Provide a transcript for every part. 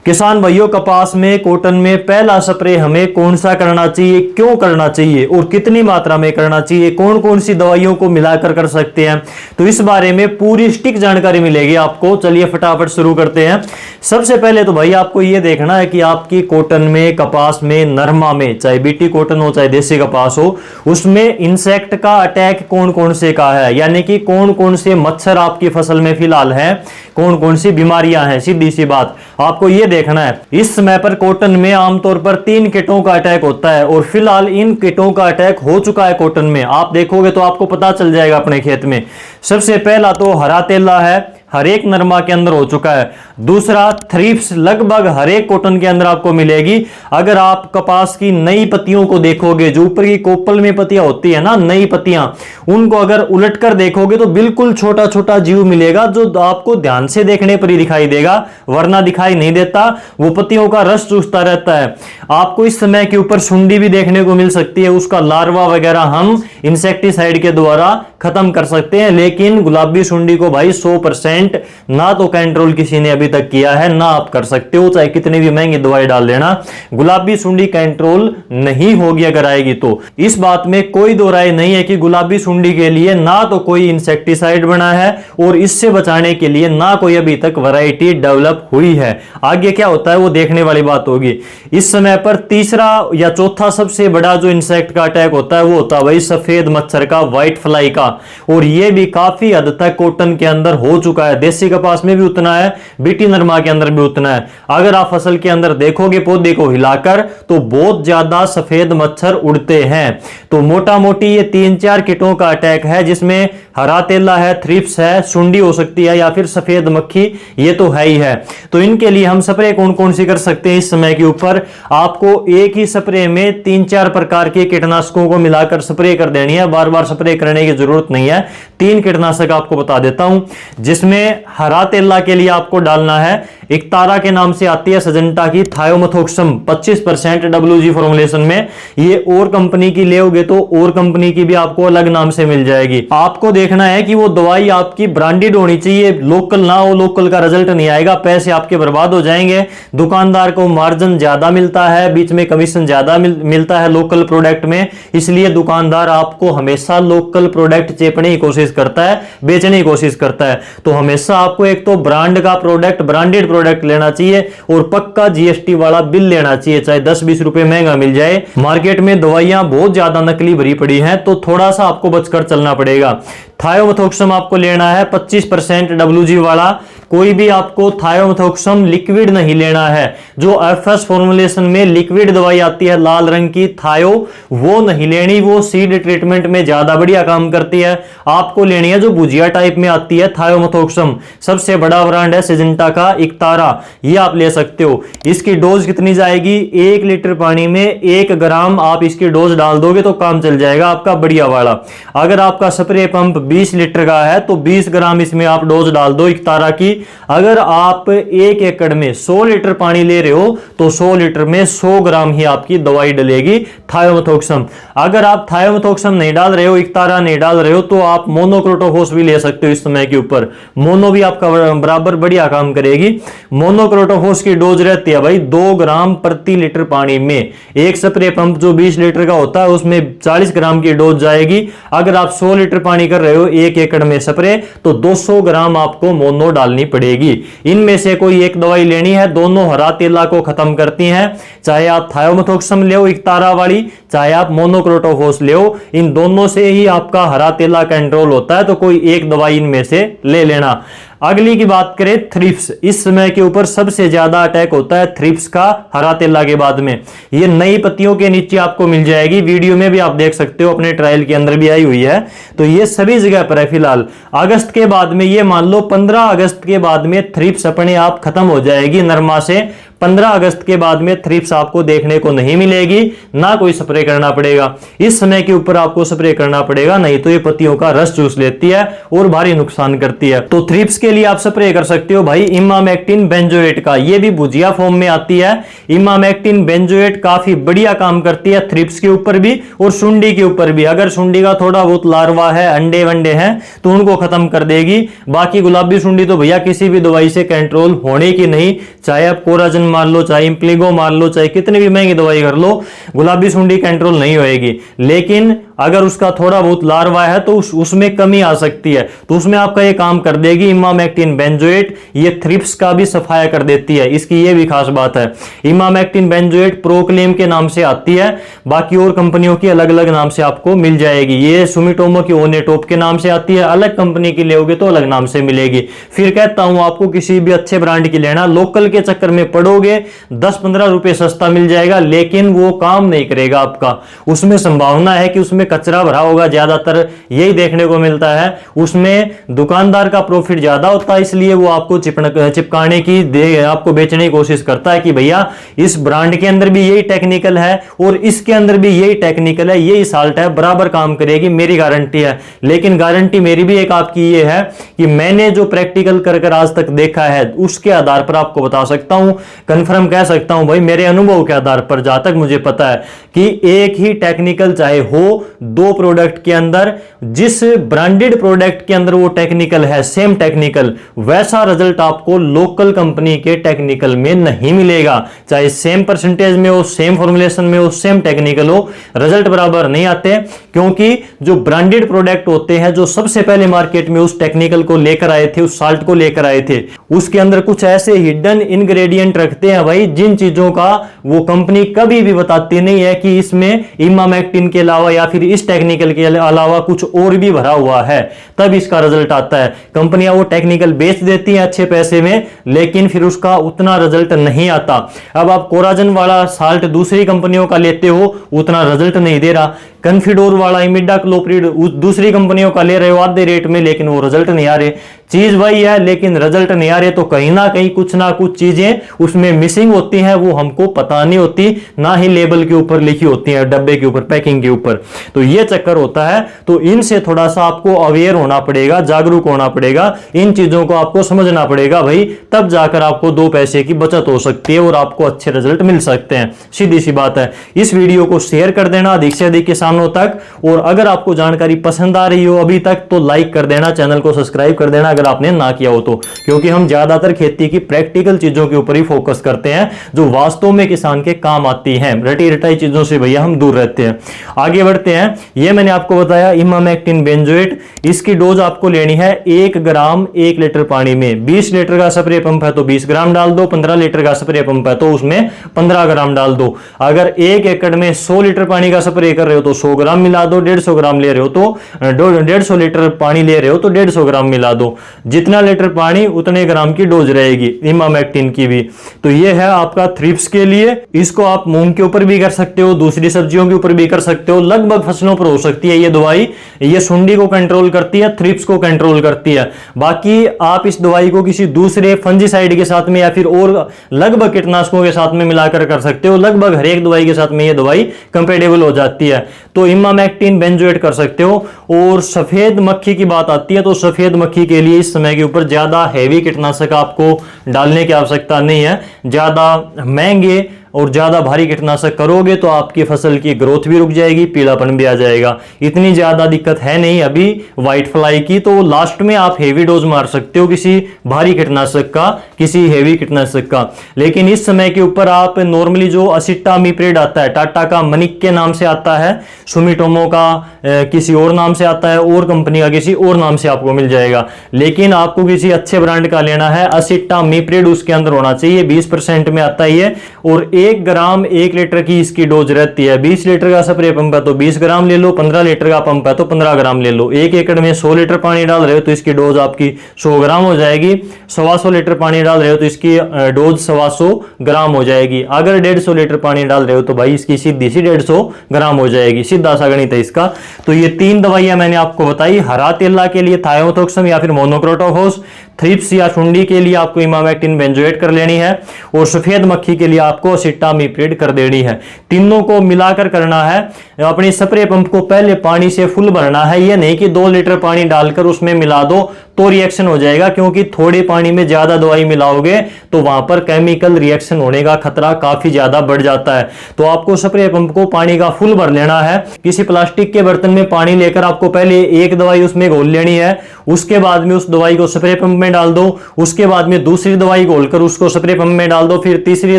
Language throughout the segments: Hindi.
किसान भाइयों, कपास में, कॉटन में पहला स्प्रे हमें कौन सा करना चाहिए, क्यों करना चाहिए और कितनी मात्रा में करना चाहिए, कौन कौन सी दवाइयों को मिलाकर कर सकते हैं, तो इस बारे में पूरी सटीक जानकारी मिलेगी आपको। चलिए फटाफट शुरू करते हैं। सबसे पहले तो भाई आपको यह देखना है कि आपकी कॉटन में, कपास में, नरमा में, चाहे बीटी कॉटन हो चाहे देसी कपास हो, उसमें इंसेक्ट का अटैक कौन कौन से का है, यानी कि कौन कौन से मच्छर आपकी फसल में फिलहाल है, कौन कौन सी बीमारियां हैं। सीधी सी बात आपको यह देखना है। इस समय पर कॉटन में आमतौर पर 3 कीटों का अटैक होता है और फिलहाल इन कीटों का अटैक हो चुका है कॉटन में। आप देखोगे तो आपको पता चल जाएगा अपने खेत में। सबसे पहला तो हरा तेला है, हर एक नरमा के अंदर हो चुका है। दूसरा थ्रिप्स लगभग हर एक कॉटन के अंदर आपको मिलेगी। अगर आप कपास की नई पत्तियों को देखोगे, जो ऊपर की कोपल में पत्तियां होती है ना, नई पत्तियां, उनको अगर उलट कर देखोगे तो बिल्कुल छोटा छोटा जीव मिलेगा, जो आपको ध्यान से देखने पर ही दिखाई देगा, वरना दिखाई नहीं देता। वो पत्तियों का रस चूसता रहता है। आपको इस समय के ऊपर सुंडी भी देखने को मिल सकती है। उसका लार्वा वगैरह हम इंसेक्टिसाइड के द्वारा खत्म कर सकते हैं, लेकिन गुलाबी सुंडी को भाई 100% ना तो कंट्रोल किसी ने अभी तक किया है, ना आप कर सकते हो, चाहे कितनी भी महंगी दवाई डाल देना, गुलाबी सुंडी कंट्रोल नहीं होगी अगर आएगी तो। इस बात में कोई दो राय नहीं है कि गुलाबी सुंडी के लिए ना तो कोई इंसेक्टिसाइड बना है और इससे बचाने के लिए ना कोई अभी तक वैरायटी डेवलप हुई है। आगे क्या होता है वो देखने वाली बात होगी। इस समय पर तीसरा या चौथा सबसे बड़ा जो इंसेक्ट का अटैक होता है वो होता है भाई सफेद मच्छर का, व्हाइट फ्लाई का, और ये भी काफी हद तक कॉटन के अंदर हो चुका है। देसी कपास में भी उतना है, बीटी नरमा के अंदर भी उतना है। अगर आप फसल के अंदर देखोगे पौधे को हिलाकर तो बहुत ज्यादा सफेद मच्छर उड़ते हैं। तो मोटा मोटी ये 3-4 कीटों का अटैक है, जिसमें हरा तेला है, थ्रिप्स है, सुंडी हो सकती है या फिर सफेद मक्खी, ये तो है ही है। तो इनके लिए हम स्प्रे कौन कौन सी कर सकते हैं इस समय के ऊपर। आपको एक ही स्प्रे में 3-4 प्रकार के कीटनाशकों को मिलाकर स्प्रे कर देनी है, बार बार स्प्रे करने की जरूरत नहीं है। 3 कीटनाशक आपको बता देता हूं, जिसमें हरा तेला के लिए आपको डालना है, एक तारा के नाम से आती है सजंटा की, थायोमेथोक्सम 25% WG फॉर्मुलेशन में। ये और कंपनी की लेओगे तो और कंपनी की भी आपको अलग नाम से मिल जाएगी। आपको देखना है कि वो दवाई आपकी ब्रांडेड होनी चाहिए, लोकल ना हो, लोकल का रिजल्ट नहीं आएगा, पैसे आपके बर्बाद हो जाएंगे। दुकानदार को मार्जिन ज्यादा मिलता है, बीच में कमीशन ज्यादा मिलता है लोकल प्रोडक्ट में, इसलिए दुकानदार आपको हमेशा लोकल प्रोडक्ट चेपने की कोशिश करता है, बेचने की कोशिश करता है। तो हमेशा आपको एक तो ब्रांड का प्रोडक्ट, ब्रांडेड प्रोडक्ट लेना चाहिए और पक्का GST वाला बिल लेना चाहिए, चाहे 10-20 रुपए महंगा मिल जाए। मार्केट में दवाइयां बहुत ज्यादा नकली भरी पड़ी हैं, तो थोड़ा सा आपको बचकर चलना पड़ेगा। थायोमेथोक्सम आपको लेना है 25% WG वाला। कोई भी आपको थायोमेथोक्सम लिक्विड नहीं लेना है। जो FS फॉर्मुलेशन में लिक्विड दवाई आती है लाल रंग की थायो, वो नहीं लेनी, वो सीड ट्रीटमेंट में ज्यादा बढ़िया काम करती है। आपको लेनी है जो भुजिया टाइप में आती है थायोमेथोक्सम। सबसे बड़ा ब्रांड है सिजेंटा का इक्तारा, ये आप ले सकते हो। इसकी डोज कितनी जाएगी, 1 लीटर पानी में 1 ग्राम आप इसकी डोज डाल दोगे तो काम चल जाएगा आपका बढ़िया वाला। अगर आपका स्प्रे पंप 20 लीटर का है तो 20 ग्राम इसमें आप डोज डाल दो इक्तारा की। अगर आप 1 एकड़ में 100 लीटर पानी ले रहे हो तो 100 लीटर में 100 ग्राम ही आपकी दवाई डलेगी थायोमेथोक्सम। अगर आप थायोमेथोक्सम नहीं डाल रहे हो, इक्तारा नहीं डाल रहे हो, तो आप मोनोक्रोटोफॉस भी ले सकते हो इस समय के ऊपर। मोनो भी आपका बराबर बढ़िया काम करेगी। मोनोक्रोटोफॉस की डोज रहती है भाई 2 ग्राम प्रति लीटर पानी में। एक स्प्रे पंप जो 20 लीटर का होता है उसमें 40 ग्राम की डोज जाएगी। अगर आप 100 लीटर पानी कर रहे हो 1 एकड़ में स्प्रे, तो 200 ग्राम आपको मोनो डालनी पड़ेगी। इनमें से कोई एक दवाई लेनी है, दोनों हरा तेला को खत्म करती हैं। चाहे आप थायोमेथोक्सम ले इक्तारा वाली, चाहे आप मोनोक्रोटोफॉस ले, इन दोनों से ही आपका हरा तेला कंट्रोल होता है, तो कोई एक दवाई इनमें से ले लेना। अगली की बात करें थ्रिप्स। इस समय के ऊपर सबसे ज्यादा अटैक होता है थ्रिप्स का हरा तेला के बाद में। ये नई पत्तियों के नीचे आपको मिल जाएगी, वीडियो में भी आप देख सकते हो, अपने ट्रायल के अंदर भी आई हुई है। तो ये सभी जगह पर है फिलहाल। अगस्त के बाद में, ये मान लो 15 अगस्त के बाद में थ्रिप्स अपने आप खत्म हो जाएगी नरमा से। 15 अगस्त के बाद में थ्रिप्स आपको देखने को नहीं मिलेगी, ना कोई स्प्रे करना पड़ेगा। इस समय के ऊपर आपको स्प्रे करना पड़ेगा, नहीं तो ये पत्तियों का रस चूस लेती है और भारी नुकसान करती है। तो थ्रिप्स के लिए आप स्प्रे कर सकते हो भाई इमामेक्टिन बेंजोएट का, ये भी भुजिया फॉर्म में आती है। इमामेक्टिन बेंजोएट काफी बढ़िया काम करती है थ्रिप्स के ऊपर भी और सुंडी के ऊपर भी। अगर सुंडी का थोड़ा बहुत लार्वा है, अंडे वंडे हैं, तो उनको खत्म कर देगी। बाकी गुलाबी सुंडी तो भैया किसी भी दवाई से कंट्रोल होने की नहीं, चाहे आप कोराजन मार लो, चाहे इम्प्लीगो मार लो, चाहे कितनी भी महंगी दवाई कर लो, गुलाबी सुंडी कंट्रोल नहीं होएगी। लेकिन अगर उसका थोड़ा बहुत लार्वा है तो उसमें कमी आ सकती है, तो उसमें आपका ये काम कर देगी इमामेक्टिन बेंजोएट। ये थ्रिप्स का भी सफाया कर देती है, इसकी ये भी खास बात है। इमामेक्टिन बेंजोएट प्रोक्लेम के नाम से आती है, बाकी और कंपनियों की अलग अलग नाम से आपको मिल जाएगी। ये सुमिटोमो की ओनेटोप के नाम से आती है, अलग कंपनी की लेोगे तो अलग नाम से मिलेगी। फिर कहता हूं आपको किसी भी अच्छे ब्रांड की लेना, लोकल के चक्कर में पड़ोगे 10-15 रुपए सस्ता मिल जाएगा, लेकिन वो काम नहीं करेगा आपका। उसमें संभावना है कि उसमें कचरा भरा होगा, ज्यादातर यही देखने को मिलता है। उसमें दुकानदार का प्रॉफिट ज्यादा होता है, इसलिए वो आपको चिपकाने की आपको बेचने की कोशिश करता है कि भैया इस ब्रांड के अंदर भी यही टेक्निकल है और इसके अंदर भी यही टेक्निकल है, यही साल्ट है, बराबर काम करेगी, मेरी गारंटी है। लेकिन गारंटी मेरी भी एक आपकी ये है कि मैंने जो प्रैक्टिकल कर आज तक देखा है उसके आधार पर आपको बता सकता हूं, कंफर्म कह सकता हूं भाई, मेरे अनुभव के आधार पर जहां तक मुझे पता है कि एक ही टेक्निकल चाहे हो दो प्रोडक्ट के अंदर, जिस ब्रांडेड प्रोडक्ट के अंदर वो टेक्निकल है, सेम टेक्निकल, वैसा रिजल्ट आपको लोकल कंपनी के टेक्निकल में नहीं मिलेगा। चाहे सेम परसेंटेज में हो, सेम फॉर्मुलेशन में हो, सेम टेक्निकल हो, रिजल्ट बराबर नहीं आते। क्योंकि जो ब्रांडेड प्रोडक्ट होते हैं, जो सबसे पहले मार्केट में उस टेक्निकल को लेकर आए थे, उस साल्ट को लेकर आए थे, उसके अंदर कुछ ऐसे हिडन इंग्रेडिएंट रखते हैं भाई, जिन चीजों का वो कंपनी कभी भी बताती नहीं है कि इसमें इमामेक्टिन के अलावा या फिर इस टेक्निकल के अलावा कुछ और भी भरा हुआ है, तब इसका रिजल्ट आता है। कंपनियां वो टेक्निकल बेच देती हैं अच्छे पैसे में, लेकिन फिर उसका उतना रिजल्ट नहीं आता। अब आप कोराजन वाला साल्ट दूसरी कंपनियों का लेते हो, उतना रिजल्ट नहीं दे रहा। कन्फिडोर वाला इमिडाक्लोप्रिड दूसरी कंपनियों का ले रहे हो आधे रेट में, लेकिन वो रिजल्ट नहीं आ रहे। चीज वही है लेकिन रिजल्ट नहीं आ रहे, तो कहीं ना कहीं कुछ ना कुछ चीजें उसमें मिसिंग होती हैं, वो हमको पता नहीं होती, ना ही लेबल के ऊपर लिखी होती है, डब्बे के ऊपर, पैकिंग के ऊपर। तो ये चक्कर होता है। तो इनसे थोड़ा सा आपको अवेयर होना पड़ेगा, जागरूक होना पड़ेगा, इन चीजों को आपको समझना पड़ेगा भाई, तब जाकर आपको 2 पैसे की बचत हो सकती है और आपको अच्छे रिजल्ट मिल सकते हैं। सीधी सी बात है। इस वीडियो को शेयर कर देना अधिक से अधिक किसानों तक, और अगर आपको जानकारी पसंद आ रही हो अभी तक तो लाइक कर देना, चैनल को सब्सक्राइब कर देना अगर आपने ना किया हो तो, क्योंकि हम ज्यादातर खेती की प्रैक्टिकल चीजों के ऊपर ही फोकस करते हैं, जो वास्तव में किसान के काम आती हैं। रटी रटाई चीजों से भैया हम दूर रहते हैं। आगे बढ़ते हैं। ये मैंने आपको बताया इमामेक्टिन बेंजोएट, इसकी डोज आपको लेनी है 1 ग्राम 1 लीटर पानी में। 20 लीटर का स्प्रे पंप है तो 20 ग्राम डाल दो, 15 लीटर का स्प्रे पंप है तो उसमें 15 ग्राम डाल दो। अगर 1 एकड़ में 100 लीटर पानी का स्प्रे कर रहे हो तो 100 ग्राम मिला दो, 150 ग्राम ले रहे हो तो 150 लीटर पानी ले रहे हो तो 150 ग्राम मिला दो। जितना लीटर पानी उतने ग्राम की डोज रहेगी इमामेक्टिन की भी। तो ये है आपका थ्रिप्स के लिए। इसको आप मूंग के ऊपर भी कर सकते हो, दूसरी सब्जियों के ऊपर भी कर सकते हो, लगभग फसलों पर हो सकती है ये दवाई। ये सुंडी को कंट्रोल करती है, थ्रिप्स को कंट्रोल करती है। बाकी आप इस दवाई को किसी दूसरे फंजीसाइड के साथ में या फिर और लगभग कीटनाशकों के साथ में मिलाकर कर सकते हो। लगभग हर एक दवाई के साथ में ये दवाई कंपेटेबल हो जाती है। तो इमामेक्टिन बेंजोएट कर सकते हो। और सफेद मक्खी की बात आती है तो सफेद मक्खी के लिए इस समय के ऊपर ज्यादा हैवी कीटनाशक आपको डालने की आवश्यकता नहीं है। ज्यादा महंगे और ज्यादा भारी कीटनाशक करोगे तो आपकी फसल की ग्रोथ भी रुक जाएगी, पीलापन भी आ जाएगा। इतनी ज्यादा दिक्कत है नहीं अभी व्हाइट फ्लाई की, तो लास्ट में आप हेवी डोज मार सकते हो किसी भारी कीटनाशक का, किसी हेवी कीटनाशक का। लेकिन इस समय के ऊपर आप नॉर्मली जो असिटामिप्रिड आता है, टाटा का मनिक के नाम से आता है, सुमिटोमो का किसी और नाम से आता है, और कंपनी का किसी और नाम से आपको मिल जाएगा। लेकिन आपको किसी अच्छे ब्रांड का लेना है, असिटामिप्रिड उसके अंदर होना चाहिए, 20% में आता ही है। और 1 ग्राम 1 लीटर की इसकी डोज रहती है। 20 लीटर का स्प्रे पंप है तो 20 ग्राम ले लो, 15 लीटर का पंप है तो 15 ग्राम ले लो। 1 एकड़ में 100 लीटर पानी डाल रहे हो तो इसकी डोज आपकी 100 ग्राम हो जाएगी। 125 लीटर पानी डाल रहे हो तो इसकी डोज 125 ग्राम हो जाएगी। अगर 150 लीटर पानी डाल रहे हो तो भाई इसकी सीधी सी 150 ग्राम हो जाएगी। सीधा सा गणित है इसका। तो ये 3 दवाइयां मैंने आपको बताई। हरा तेला के लिए थायोथोक्सम या फिर मोनोक्रोटोफॉस, थ्रिप्स या सुंडी के लिए आपको इमामेक्टिन बेंजोएट कर लेनी है, और सफेद मक्खी के लिए आपको असिटामिप्रिड कर देनी है। तीनों को मिलाकर करना है। अपनी स्प्रे पंप को पहले पानी से फुल भरना है। ये नहीं कि 2 लीटर पानी डालकर उसमें मिला दो, तो रिएक्शन हो जाएगा, क्योंकि थोड़े पानी में ज्यादा दवाई मिलाओगे तो वहां पर केमिकल रिएक्शन होने का खतरा काफी ज्यादा बढ़ जाता है। तो आपको स्प्रे पंप को पानी का फुल भर लेना है। किसी प्लास्टिक के बर्तन में पानी लेकर आपको पहले एक दवाई उसमें घोल लेनी है, उसके बाद में उस दवाई को स्प्रे पंप में डाल दो, उसके बाद में दूसरी दवाई घोलकर उसको स्प्रे पंप में डाल दो, फिर तीसरी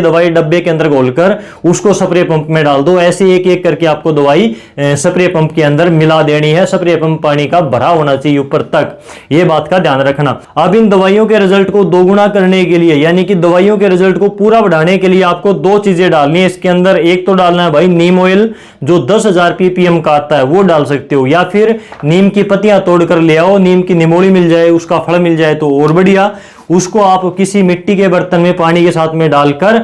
दवाई डब्बे के अंदर घोलकर उसको स्प्रे पंप में डाल दो। ऐसे एक एक करके आपको दवाई स्प्रे पंप के अंदर मिला देनी है। स्प्रे पंप पानी का भरा होना चाहिए ऊपर तक, ये बात का ध्यान रखना। अब इन दवाइयों के रिजल्ट को दोगुना करने के लिए, यानी कि दवाइयों के रिजल्ट को पूरा बढ़ाने के लिए आपको दो चीजें डालनी है इसके अंदर। एक तो डालना है भाई नीम ऑयल, जो 10,000 ppm का आता है वो डाल सकते हो, या फिर नीम की पत्तियां तोड़कर ले आओ, नीम की निमोड़ी मिल जाए, उसका फल मिल जाए तो और बढ़िया। उसको आप किसी मिट्टी के बर्तन में पानी के साथ में डालकर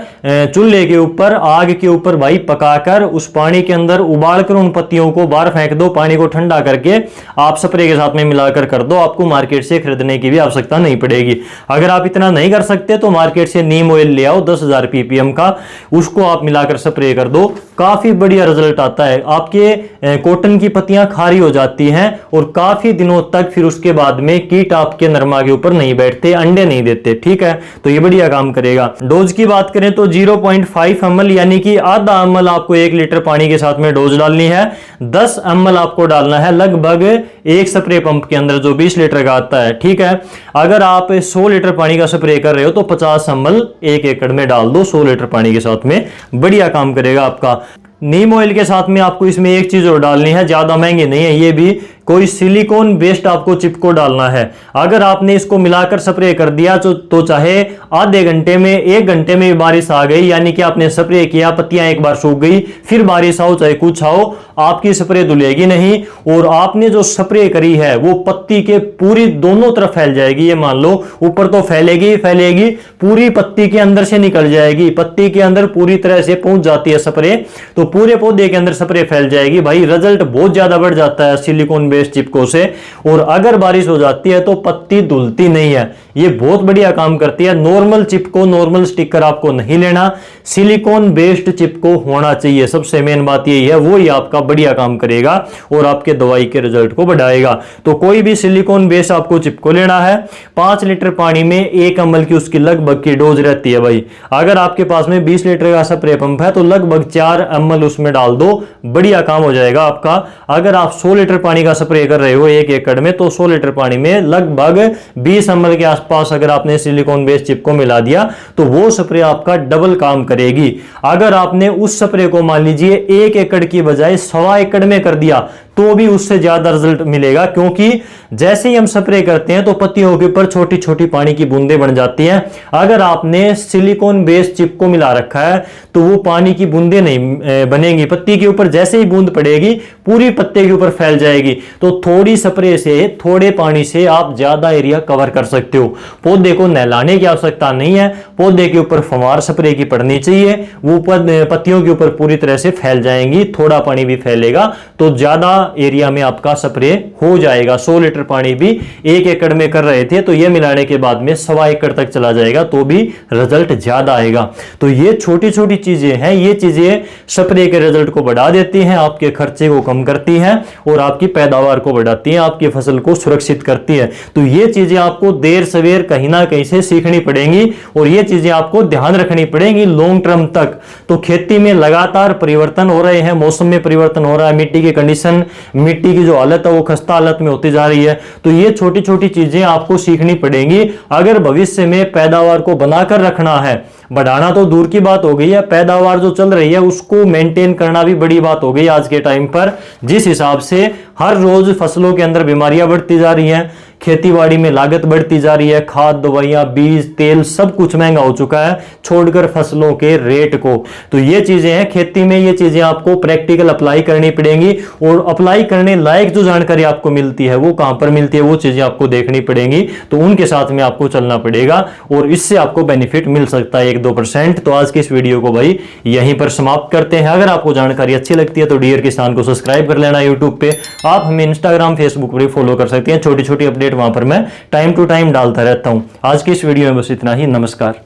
चूल्हे के ऊपर, आग के ऊपर भाई पकाकर उस पानी के अंदर उबालकर उन पत्तियों को बाहर फेंक दो। पानी को ठंडा करके आप स्प्रे के साथ में मिलाकर कर दो, आपको मार्केट से खरीदने की भी आवश्यकता नहीं पड़ेगी। अगर आप इतना नहीं कर सकते तो मार्केट से नीम ऑयल ले आओ 10,000 ppm का, उसको आप मिलाकर स्प्रे कर दो, काफी बढ़िया रिजल्ट आता है। आपके कॉटन की पत्तियां खारी हो जाती हैं और काफी दिनों तक फिर उसके बाद में कीट आपके नरमा के ऊपर नहीं बैठते, अंडे नहीं देते, ठीक है। तो ये बढ़िया काम करेगा। डोज की बात करें तो 0.5 ml यानी कि आधा ml आपको 1 लीटर पानी के साथ में डोज डालनी है। 10 ml आपको डालना है लगभग एक स्प्रे पंप के अंदर जो 20 लीटर का आता है, ठीक है। अगर आप 100 लीटर पानी का स्प्रे कर रहे हो तो 50 ml 1 एकड़ में डाल दो 100 लीटर पानी के साथ में, बढ़िया काम करेगा आपका। नीम ऑयल के साथ में आपको इसमें एक चीज और डालनी है, ज्यादा महंगी नहीं है ये भी, कोई सिलिकॉन बेस्ड आपको चिपको डालना है। अगर आपने इसको मिलाकर स्प्रे कर दिया तो चाहे आधे घंटे में 1 घंटे में बारिश आ गई, यानी कि आपने स्प्रे किया, पत्तियां एक बार सूख गई, फिर बारिश आओ चाहे कुछ आओ, आपकी स्प्रे धुलेगी नहीं और आपने जो स्प्रे करी है वो पत्ती के पूरी दोनों तरफ फैल जाएगी। ये मान लो ऊपर तो फैलेगी फैलेगी, पूरी पत्ती के अंदर से निकल जाएगी, पत्ती के अंदर पूरी तरह से पहुंच जाती है स्प्रे, तो पूरे पौधे के अंदर स्प्रे फैल जाएगी। भाई रिजल्ट बहुत ज्यादा बढ़ जाता है सिलिकॉन बेस्ड चिपको से। और अगर बारिश हो जाती है तो पत्ती धुलती नहीं है, ये बहुत बढ़िया काम करती है। नॉर्मल चिपको, नॉर्मल स्टिकर आपको नहीं लेना, सिलिकॉन बेस्ड चिपको होना चाहिए। सबसे मेन बात यही है, वो ही आपका बढ़िया काम करेगा और आपके दवाई के रिजल्ट को बढ़ाएगा। तो कोई भी सिलिकॉन बेस्ड आपको चिपको लेना है। 5 लीटर पानी में 1 ml की उसकी लगभग की डोज रहती है भाई। अगर आपके पास में 20 लीटर का स्प्रे पंप है तो लगभग 4 ml उसमें डाल दो, बढ़िया काम हो जाएगा आपका। अगर आप 100 लीटर पानी का स्प्रे कर रहे हो 1 एकड़ में तो 100 लीटर पानी में लगभग 20 ml के आसपास अगर आपने सिलिकॉन बेस्ड चिपको मिला दिया तो वो स्प्रे आपका डबल काम करेगी। अगर आपने उस स्प्रे को मान लीजिए 1 एकड़ की बजाय 1.25 एकड़ में कर दिया तो भी उससे ज्यादा रिजल्ट मिलेगा, क्योंकि जैसे ही हम स्प्रे करते हैं तो पत्तियों के ऊपर छोटी छोटी पानी की बूंदें बन जाती हैं। अगर आपने सिलिकॉन बेस्ड चिपको मिला रखा है तो वो पानी की बूंदें नहीं बनेगी, पत्ती के ऊपर जैसे ही बूंद पड़ेगी पूरी पत्ते के ऊपर फैल जाएगी। तो थोड़ी स्प्रे से, थोड़े पानी से आप ज्यादा एरिया कवर कर सकते हो। पौधे को नहलाने की आवश्यकता नहीं है, पौधे के ऊपर फवार स्प्रे की पड़नी चाहिए, वो पत्तियों के ऊपर पूरी तरह से फैल जाएंगी, थोड़ा पानी भी फैलेगा तो ज्यादा एरिया में आपका स्प्रे हो जाएगा। 100 लीटर पानी भी 1 एकड़ में कर रहे थे तो ये मिलाने के बाद में 1.25 एकड़ तक चला जाएगा तो भी रिजल्ट ज्यादा आएगा। तो ये छोटी छोटी चीजें हैं, ये चीजें स्प्रे के रिजल्ट को बढ़ा देती हैं, आपके खर्चे को कम करती हैं और आपकी पैदावार को बढ़ाती हैं, आपकी फसल को सुरक्षित करती है। तो ये चीजें आपको देर सवेर कहीं ना कहीं से सीखनी पड़ेंगी और ये चीजें आपको ध्यान रखनी पड़ेंगी लॉन्ग टर्म तक। तो खेती में लगातार परिवर्तन हो रहे हैं, मौसम में परिवर्तन हो रहा है, मिट्टी की कंडीशन, मिट्टी की जो हालत है वो खस्ता हालत में होती जा रही है। तो ये छोटी छोटी चीजें आपको सीखनी पड़ेंगी अगर भविष्य में पैदावार को बनाकर रखना है। बढ़ाना तो दूर की बात हो गई है, पैदावार जो चल रही है उसको मेंटेन करना भी बड़ी बात हो गई आज के टाइम पर। जिस हिसाब से हर रोज फसलों के अंदर बीमारियां बढ़ती जा रही हैं, खेतीबाड़ी में लागत बढ़ती जा रही है, खाद, दवाइयां, बीज, तेल सब कुछ महंगा हो चुका है, छोड़कर फसलों के रेट को। तो ये चीजें हैं खेती में, ये चीजें आपको प्रैक्टिकल अप्लाई करनी पड़ेंगी और अप्लाई करने लायक जो जानकारी आपको मिलती है वो कहां पर मिलती है, वो चीजें आपको देखनी पड़ेंगी। तो उनके साथ में आपको चलना पड़ेगा और इससे आपको बेनिफिट मिल सकता है 1-2%। तो आज की इस वीडियो को भाई यहीं पर समाप्त करते हैं। अगर आपको जानकारी अच्छी लगती है तो डियर किसान को सब्सक्राइब कर लेना यूट्यूब पे। आप हमें इंस्टाग्राम, फेसबुक पर फॉलो कर सकते हैं, छोटी छोटी अपडेट वहां पर मैं टाइम टू टाइम डालता रहता हूं। आज की इस वीडियो में बस इतना ही, नमस्कार।